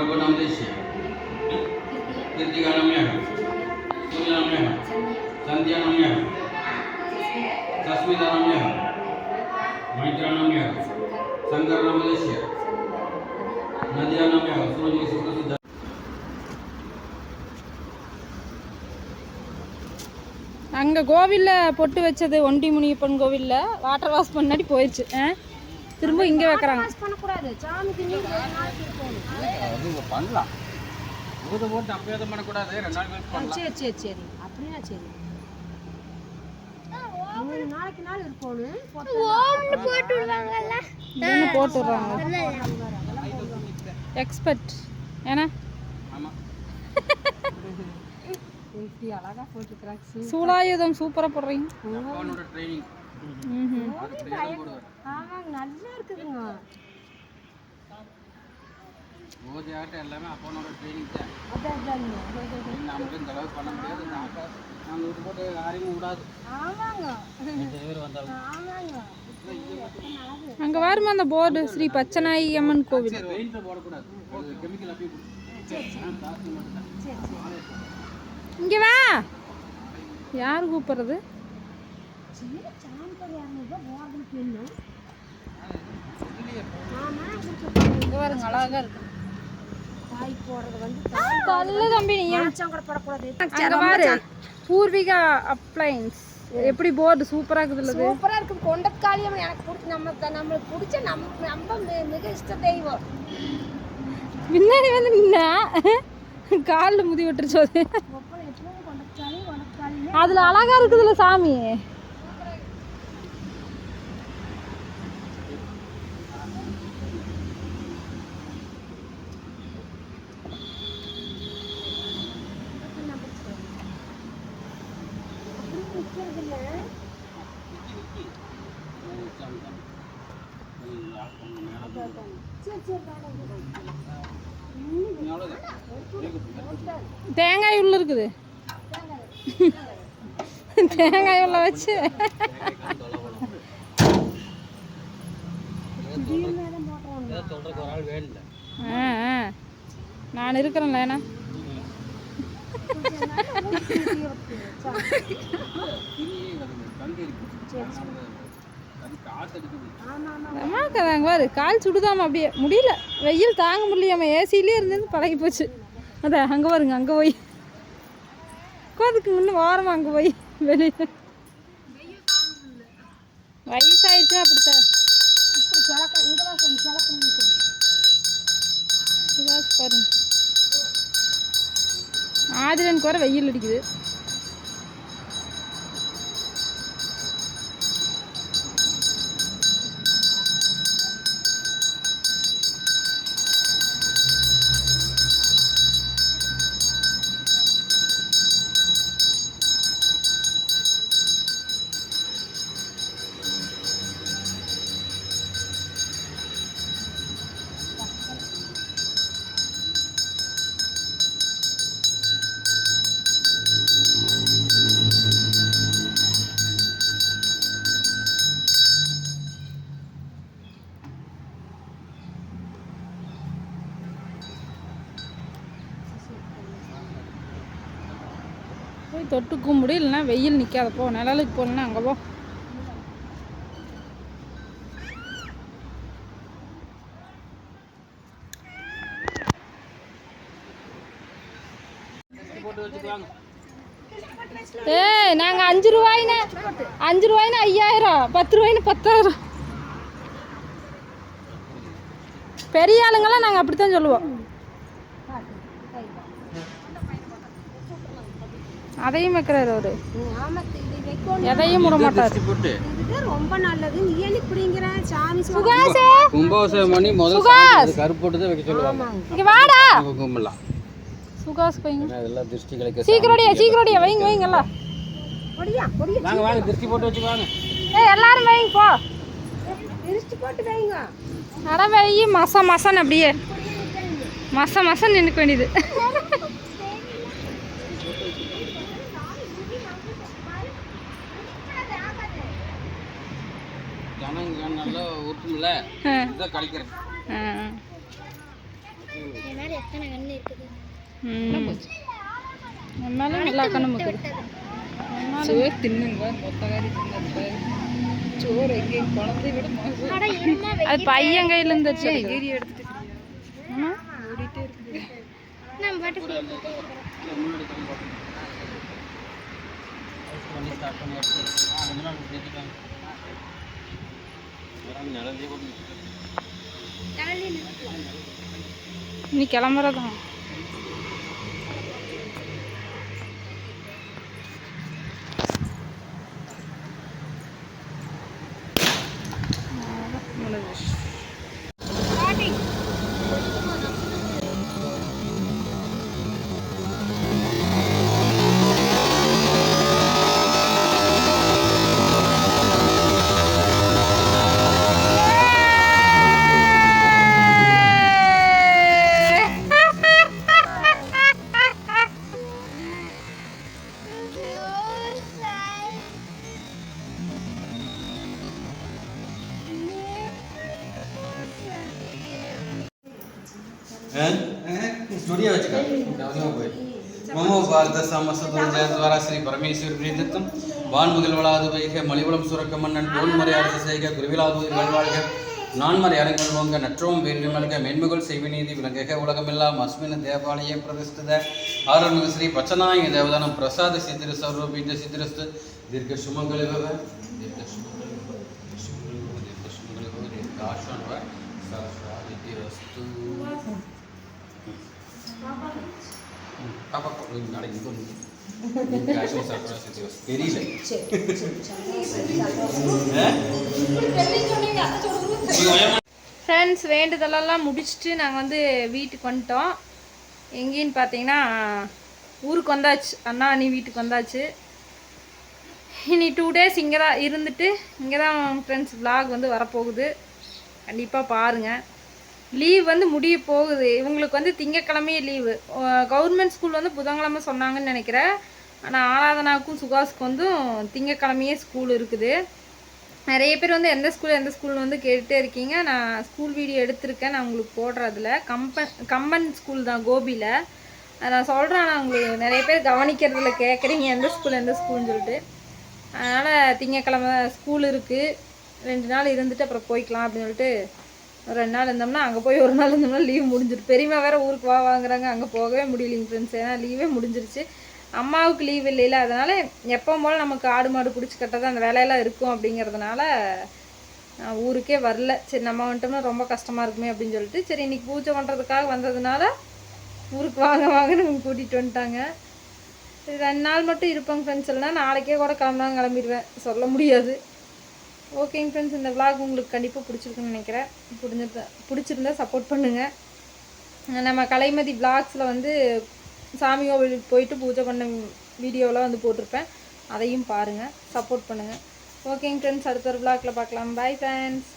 प्रभु नाम देशी कीर्तिका नाम है सूर्य नाम है संध्या नाम है सस्मिता नाम है मैत्रा नाम है शंकर नाम देशी नदिया नाम है सूर्य सुप्रसिद्ध அங்கே கோவிலில் பொட்டு வச்சது ஒண்டி முனியப்பன் கோவிலில் வாட்டர் வாஷ் பண்ணாடி போயிடுச்சு. திரும்ப இங்கே வைக்கிறாங்க. பண்ணலாம் போட்டு அப்போ எதுவும் பண்ணக்கூடாது. 2 நாள் கழிச்சு பண்ணலாம். சரி சரி சரி அப்படின்னா சரி. 3 நாளைக்கு நாள் இருக்கணும். போட்டு விடுவாங்கல்ல. போட்டு விடுறாங்க. எக்ஸ்பர்ட் ஏன்னா அழகா போட்டுக்கிறாங்க. சூடாயுதம் சூப்பராக போடுறீங்க. ஆமாங்க நல்லா இருக்குதுங்க. எல்லாமே அப்போனோட ட்ரைனிங் தான். நமக்கு இந்த அளவுக்கு பண்ண முடியாது. நாங்கள் விட்டு போட்டு யாரையும் விடாது. அங்கே வருமா அந்த போர்டு ஸ்ரீ பச்சநாயி அம்மன் கோவில். போடக்கூடாது. கெமிக்கல் அப்படியே இங்கே வா. யார் கூப்பிட்றது? இங்கே பாருங்க அழகாக இருக்கு. கல்லு தம்பி நீ பாரு. பூர்விகா அப்ளைன்ஸ் எப்படி போர்டு சூப்பராக இருக்குது. சூப்பராக இருக்குது. கொண்டக்காளியம் எனக்கு பிடிச்சி நம்மளுக்கு பிடிச்ச நம்ம மிக இஷ்ட தெய்வம். முன்னாடி வந்து நின்னா காலில் முதி விட்டுருச்சு. அதில் அழகா இருக்குதுல்ல சாமி. தேங்காய் உள்ள இருக்குது. தேங்காய் உள்ள வச்சு நான் இருக்கிறேன்ல. ஏன்னா பாரு கால் சுடுதாம அப்படியே முடியல. வெயில் தாங்க முடியாம ஏசிலே இருந்து பழகி போச்சு. அதான் அங்கே பாருங்க. அங்கே போய் உட்காந்துக்கு இன்னும் வாரமா அங்கே போய் வெளியே வயசாயிடுச்சுன்னா அப்படித்தான். பாருங்க ஆதிரனுக்கு வர வெயில் அடிக்குது. போய் தொட்டு கும்பிடு. இல்லைன்னா வெயில் நிற்காதப்போ நிழலுக்கு போகலன்னா அங்கே போ. ஏய் நாங்கள் 5 ரூபாய்னா 5000, 10 ரூபாய்னா 10,000. பெரிய ஆளுங்கெல்லாம் நாங்கள் அப்படித்தான் சொல்லுவோம். அதையும் வைக்கிறாரு அவரு. எதையும் விட மாட்டார். ரொம்ப நல்லது. நீ ஏன் இப்படிங்கற சாமி சுகாஸ் கும்பாபிஷேகம் பண்ணி முதல்ல கருப்பு போட்டு தான் வைக்க சொல்லுவாங்க. இங்க வாடா கும்பலாம். சுகாஸ் பையங்க அதெல்லாம் திருஷ்டி கலைக்க. சீக்கிரடியா வைங்க எல்லாம். ஒடியா வாங்க திருஷ்டி போட்டு வச்சு வாங்க. ஏய் எல்லாரும் வைங்க போ. திருஷ்டி போட்டு வைங்க. அட வை மசன் அப்படியே மசன் நின்னுக்க வேண்டியது. ஜனங்க நல்லா ஊத்தும்ல இத கழிக்கிறேன். என் மேலே எத்தனை கண்ணு இருக்குது. என் மேலே எல்லா கண்ணும் இருக்குது. சோறு தின்னுங்க மொத்தகாரி தின்னது சோறு எங்கே குழந்தை விட மோசம். அட இருமா அது பையன் கையில இருந்து ஏறி எடுத்துட்டு ஓடிட்டே இருக்குது. நம்ம பாட்டு போயிட்டே இருக்கிறோம். முன்னாடி தள்ளி போட்டு பண்ணி ஸ்டார்ட் பண்ணி கொஞ்ச நாள் சேர்த்துட்டாங்க. நிழலே போட்டு தலையில நிறுத்தலாம். நீ கிளம்புறதான். स्टूडियो ममो भारत द्वारा श्री परमेश्वर प्रीतत्म वान्मगल வைக மலிவளம் சுரக்க மன்னன் தோன்மறை அரசு செய்க குருவிலாது வாழ்க நான்மறை அரங்கல் ஓங்க நற்றோம் வேள்வி மல்க மென்மகள் செய்வநீதி விளங்கக உலகமெல்லாம் அஸ்மின தேவாலய பிரதிஷ்டித ஆரண்மிகு ஸ்ரீ பச்சநாயக தேவதானம் பிரசாத சித்திர சௌரபீஜ சித்திரஸ்து தீர்க்க சுமங்கலிபவ தீர்க்க சுமங்கலிபவ தீர்க்க சுமங்கலிபவ தீர்க்க ஆஷான்வ சரஸ்வதிரஸ்து பாப்பா நாளைக்கு தெரியல ஃப்ரெண்ட்ஸ் வேண்டுதலெல்லாம் முடிச்சுட்டு நாங்கள் வந்து வீட்டுக்கு வந்துட்டோம். எங்கேன்னு பார்த்தீங்கன்னா ஊருக்கு வந்தாச்சு, அண்ணா அண்ணி வீட்டுக்கு வந்தாச்சு. இனி 2 days இங்கே தான் இருந்துட்டு இங்கே தான் ஃப்ரெண்ட்ஸ் vlog வந்து வரப்போகுது. கண்டிப்பாக பாருங்கள். லீவ் வந்து முடிய போகுது. இவங்களுக்கு வந்து திங்கக்கிழமையே லீவு. கவர்மெண்ட் ஸ்கூல் வந்து புதன்கிழமை சொன்னாங்கன்னு நினைக்கிறேன். ஆனால் ஆராதனாவுக்கும் சுகாஸுக்கு வந்து திங்கக்கிழமையே ஸ்கூல் இருக்குது. நிறைய பேர் வந்து எந்த ஸ்கூல்னு வந்து கேட்டுகிட்டே இருக்கீங்க. நான் ஸ்கூல் வீடியோ எடுத்திருக்கேன், நான் உங்களுக்கு போடுறதில்ல. கம்பன் ஸ்கூல் தான் கோபியில். நான் சொல்கிறேன், ஆனால் உங்களுக்கு நிறைய பேர் கவனிக்கிறதுல கேட்குறீங்க எந்த ஸ்கூல்னு சொல்லிட்டு. அதனால் திங்கக்கிழமை ஸ்கூல் இருக்குது, 2 நாள் இருந்துட்டு அப்புறம் போய்க்கலாம் அப்படின்னு சொல்லிட்டு 2 நாள் இருந்தோம்னா அங்கே போய் 1 நாள் இருந்தோம்னா லீவ் முடிஞ்சிடும். பெரியம்மா வேறு ஊருக்கு வாங்குறாங்க, அங்கே போகவே முடியலைங்க ஃப்ரெண்ட்ஸ். ஏன்னா லீவே முடிஞ்சிருச்சு. அம்மாவுக்கு லீவ் இல்லைல்ல, அதனால் எப்பவும் போல் நமக்கு ஆடு மாடு பிடிச்சி கட்டது அந்த வேலையெல்லாம் இருக்கும். அப்படிங்கிறதுனால நான் ஊருக்கே வரல. சரி நம்ம வந்துட்டோம்னா ரொம்ப கஷ்டமாக இருக்குமே அப்படின்னு சொல்லிட்டு, சரி இன்றைக்கி பூஜை பண்ணுறதுக்காக வந்ததுனால ஊருக்கு வாங்கன்னு கூட்டிகிட்டு வந்துட்டாங்க. சரி 2 நாள் மட்டும் இருப்பாங்க ஃப்ரெண்ட்ஸ். இல்லைனா நாளைக்கே கூட கிளம்பிடுவேன், சொல்ல முடியாது. ஓகேங்க ஃப்ரெண்ட்ஸ், இந்த விளாக் உங்களுக்கு கண்டிப்பாக பிடிச்சிருக்குன்னு நினைக்கிறேன். பிடிச்சிருந்தா சப்போர்ட் பண்ணுங்கள். நம்ம கலைமதி விளாக்ஸில் வந்து சாமி கோவிலுக்கு போயிட்டு பூஜை பண்ண வீடியோலாம் வந்து போட்டிருப்பேன், அதையும் பாருங்கள், சப்போர்ட் பண்ணுங்கள். ஓகேங்க ஃப்ரெண்ட்ஸ், அடுத்த ஒரு விளாக்கில் பார்க்கலாம். Bye friends.